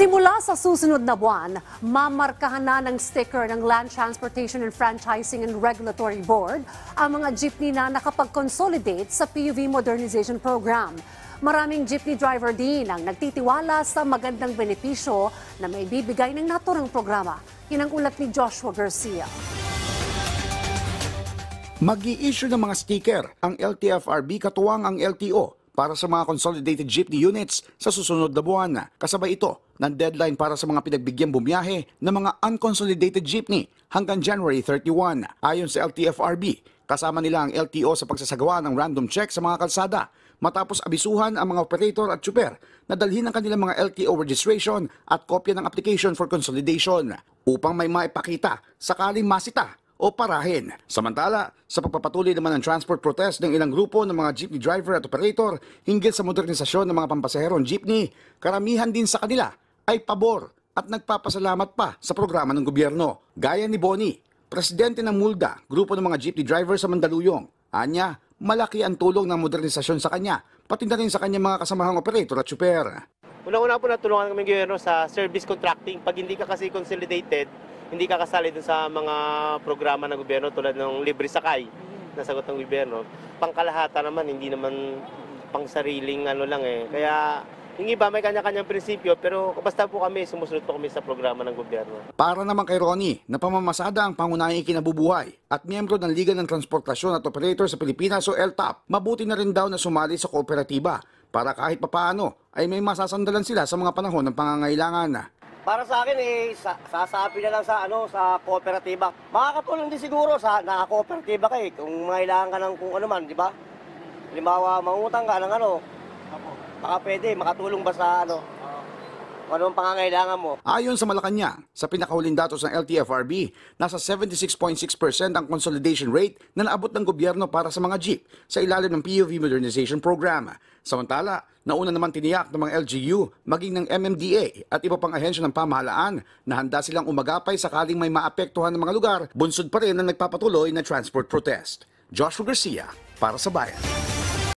Simula sa susunod na buwan, mamarkahan na ng sticker ng Land Transportation and Franchising and Regulatory Board ang mga jeepney na nakapag-consolidate sa PUV Modernization Program. Maraming jeepney driver din ang nagtitiwala sa magandang benepisyo na may bibigay ng naturang programa. Yan ang ulat ni Joshua Garcia. Mag-i-issue ng mga sticker ang LTFRB katuwang ang LTO para sa mga consolidated jeepney units sa susunod na buwan. Kasabay ito ng deadline para sa mga pinagbigyan bumiyahe ng mga unconsolidated jeepney hanggang January 31. Ayon sa LTFRB, kasama nila ang LTO sa pagsasagawa ng random check sa mga kalsada matapos abisuhan ang mga operator at tsuper na dalhin ang kanilang mga LTO registration at kopya ng application for consolidation upang may maipakita sakaling masita o parahin. Samantala, sa pagpapatuloy naman ng transport protest ng ilang grupo ng mga jeepney driver at operator hinggil sa modernisasyon ng mga pampasaherong jeepney, karamihan din sa kanila ay pabor at nagpapasalamat pa sa programa ng gobyerno. Gaya ni Bonnie, presidente ng MULDA, grupo ng mga jeepney driver sa Mandaluyong. Anya, malaki ang tulong ng modernisasyon sa kanya, pati na rin sa kanyang mga kasamahang operator at tsuper. Unang-una po natulungan kami ng gobyerno sa service contracting. Pag hindi ka kasi consolidated, hindi ka kasali dun sa mga programa ng gobyerno tulad ng libre sakay na sagot ng gobyerno. Pangkalahatan naman, hindi naman pang sariling ano lang eh. Kaya yung iba may kanya-kanyang prinsipyo pero basta po kami, sumusunod po kami sa programa ng gobyerno. Para naman kay Ronnie, na pamamasada ang pangunahing kinabubuhay at miyembro ng Liga ng Transportasyon at Operator sa Pilipinas o LTAP, mabuti na rin daw na sumali sa kooperatiba para kahit papaano ay may masasandalan sila sa mga panahon ng pangangailangan. Para sa akin sasabi na lang sa sa kooperatiba. Makakatulong din siguro sa nakakooperatiba kay kung mailangan ka ng kung ano man, di ba? Halimbawa, mangutang ka ng baka pwede makatulong ba sa anong pangangailangan mo. Ayon sa Malacanang, sa pinakahuling datos ng LTFRB, nasa 76.6% ang consolidation rate na naabot ng gobyerno para sa mga jeep sa ilalim ng PUV Modernization Program. Samantala, nauna naman tiniyak ng mga LGU, maging ng MMDA at iba pang ahensya ng pamahalaan na handa silang umagapay sakaling may maapektuhan ng mga lugar, bunsod pa rin ang nagpapatuloy na transport protest. Joshua Garcia, para sa Bayan.